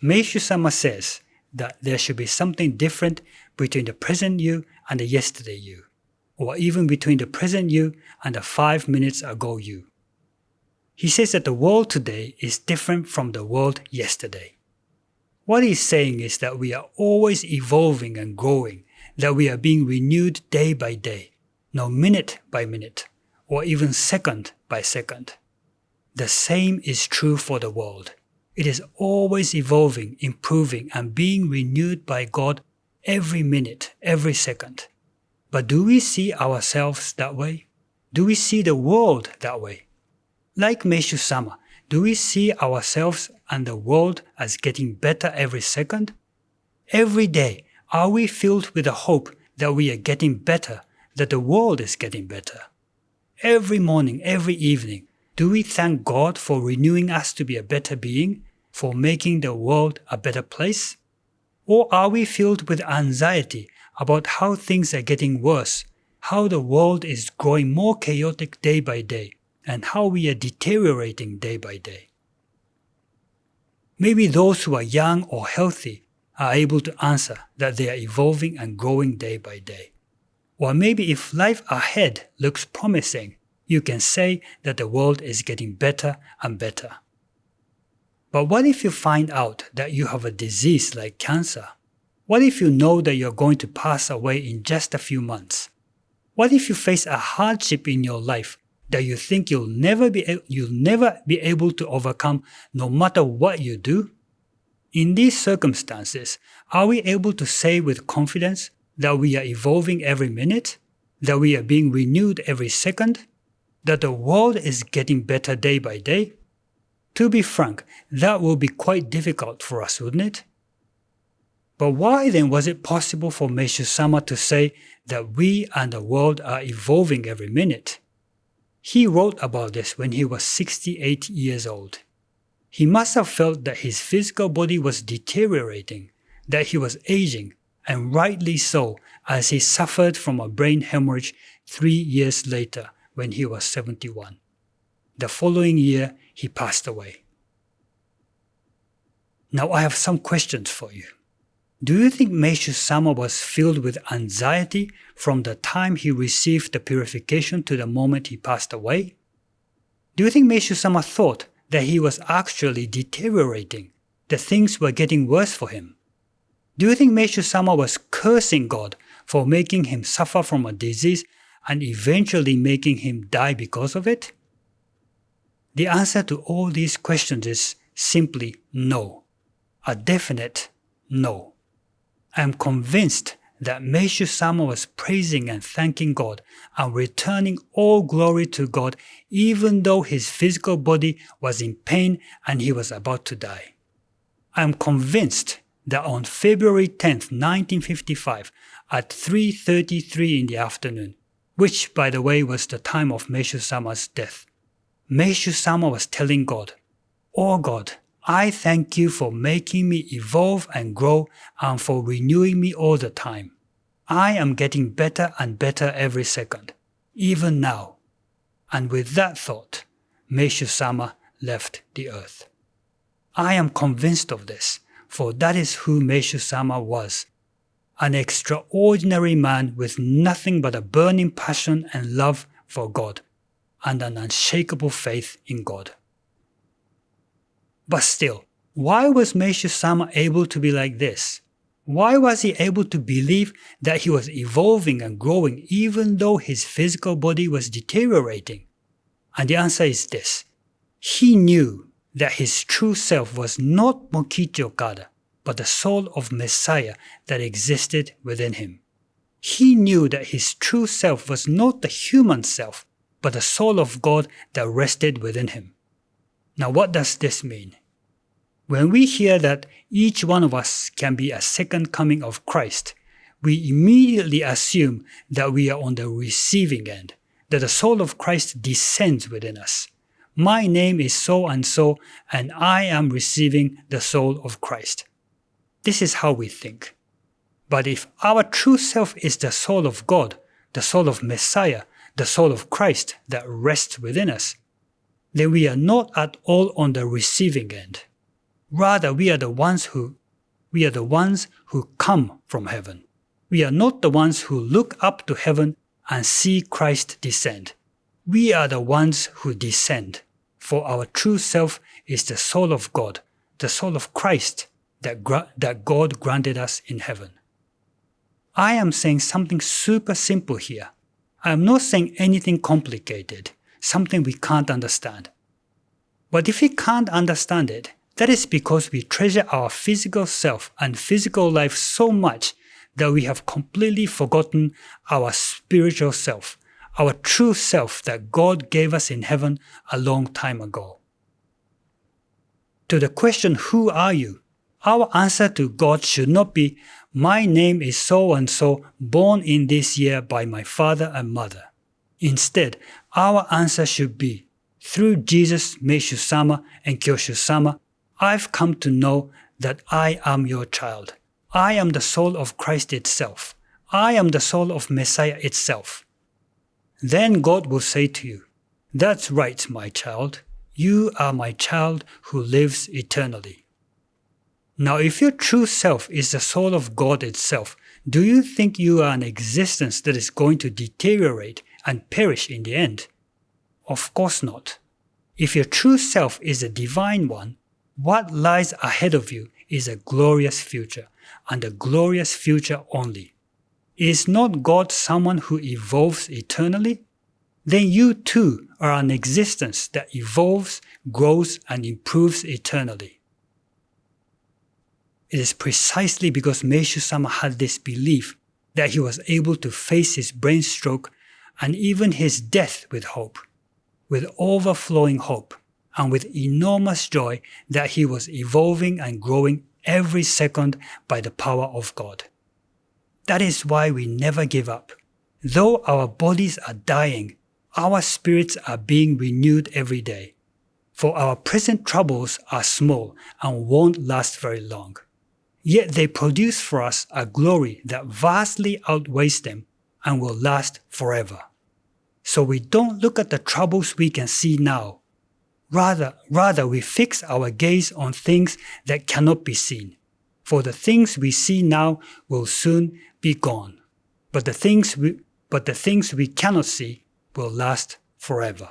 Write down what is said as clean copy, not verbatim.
Meishu-sama says that there should be something different between the present you and the yesterday you, or even between the present you and the 5 minutes ago you. He says that the world today is different from the world yesterday. What he's saying is that we are always evolving and growing, that we are being renewed day by day, no minute by minute, or even second by second. The same is true for the world. It is always evolving, improving, and being renewed by God every minute, every second. But do we see ourselves that way? Do we see the world that way? Like Meishu-sama, do we see ourselves and the world as getting better every second? Every day, are we filled with the hope that we are getting better, that the world is getting better? Every morning, every evening, do we thank God for renewing us to be a better being, for making the world a better place? Or are we filled with anxiety about how things are getting worse, how the world is growing more chaotic day by day, and how we are deteriorating day by day? Maybe those who are young or healthy are able to answer that they are evolving and growing day by day. Or maybe if life ahead looks promising, you can say that the world is getting better and better. But what if you find out that you have a disease like cancer? What if you know that you're going to pass away in just a few months? What if you face a hardship in your life that you think you'll never be able to overcome no matter what you do? In these circumstances, are we able to say with confidence that we are evolving every minute, that we are being renewed every second, that the world is getting better day by day? To be frank, that will be quite difficult for us, wouldn't it? But why then was it possible for Meishu-sama to say that we and the world are evolving every minute? He wrote about this when he was 68 years old. He must have felt that his physical body was deteriorating, that he was aging, and rightly so, as he suffered from a brain hemorrhage 3 years later when he was 71. The following year, he passed away. Now I have some questions for you. Do you think Meishu-sama was filled with anxiety from the time he received the purification to the moment he passed away? Do you think Meishu-sama thought that he was actually deteriorating, that things were getting worse for him? Do you think Meishu-sama was cursing God for making him suffer from a disease and eventually making him die because of it? The answer to all these questions is simply no. A definite no. I am convinced that Meishu-sama was praising and thanking God and returning all glory to God even though his physical body was in pain and he was about to die. I am convinced that on February 10th, 1955, at 3:33 in the afternoon, which by the way was the time of Meishu-sama's death, Meishu-sama was telling God, "Oh God, I thank you for making me evolve and grow and for renewing me all the time. I am getting better and better every second, even now." And with that thought, Meishu-sama left the earth. I am convinced of this, for that is who Meishu-sama was. An extraordinary man with nothing but a burning passion and love for God, and an unshakable faith in God. But still, why was Meishu-sama able to be like this? Why was he able to believe that he was evolving and growing even though his physical body was deteriorating? And the answer is this. He knew that his true self was not Mokichi Okada, but the soul of Messiah that existed within him. He knew that his true self was not the human self, but the soul of God that rested within him. Now what does this mean? When we hear that each one of us can be a second coming of Christ, we immediately assume that we are on the receiving end, that the soul of Christ descends within us. My name is so and so, and I am receiving the soul of Christ. This is how we think. But if our true self is the soul of God, the soul of Messiah, the soul of Christ that rests within us, then we are not at all on the receiving end. Rather, we are the ones who come from heaven. We are not the ones who look up to heaven and see Christ descend. We are the ones who descend, for our true self is the soul of God, the soul of Christ that God granted us in heaven. I am saying something super simple here. I am not saying anything complicated, something we can't understand. But if we can't understand it, that is because we treasure our physical self and physical life so much that we have completely forgotten our spiritual self, our true self that God gave us in heaven a long time ago. To the question, who are you? Our answer to God should not be, my name is so-and-so, born in this year by my father and mother. Instead, our answer should be, through Jesus, Meishu-sama, and Kyoshu-sama, I've come to know that I am your child. I am the soul of Christ itself. I am the soul of Messiah itself. Then God will say to you, that's right, my child. You are my child who lives eternally. Now, if your true self is the soul of God itself, do you think you are an existence that is going to deteriorate and perish in the end? Of course not. If your true self is a divine one, what lies ahead of you is a glorious future, and a glorious future only. Is not God someone who evolves eternally? Then you too are an existence that evolves, grows, and improves eternally. It is precisely because Meishu-sama had this belief that he was able to face his brain stroke and even his death with hope, with overflowing hope, and with enormous joy that he was evolving and growing every second by the power of God. That is why we never give up. Though our bodies are dying, our spirits are being renewed every day. For our present troubles are small and won't last very long. Yet they produce for us a glory that vastly outweighs them and will last forever. So we don't look at the troubles we can see now. Rather we fix our gaze on things that cannot be seen. For the things we see now will soon be gone. But the things we cannot see will last forever.